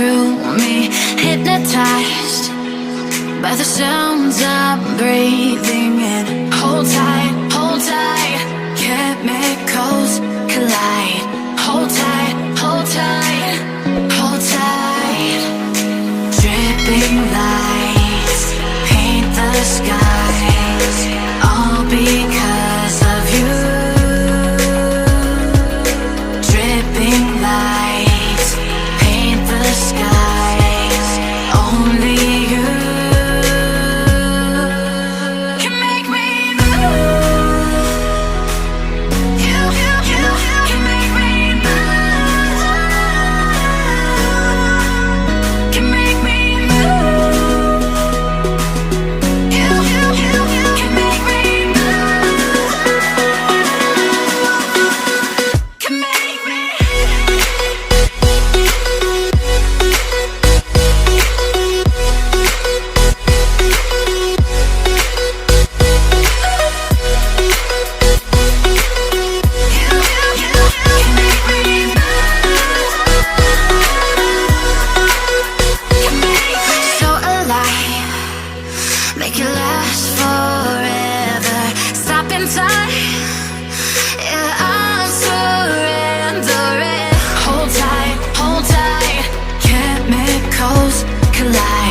through me, hypnotized by the sounds I'm breathing in. Hold tight, chemicals collide. Hold tight, hold tight, hold tight. Dripping lights paint the skies, all because of you. Dripping lights paint the skies, only you can make me move. You can make me move. Can make me move. You can make me move. Can make me. So alive, make it last forever. Stop in time, yeah, I'm surrendering. Hold tight, chemicals collide.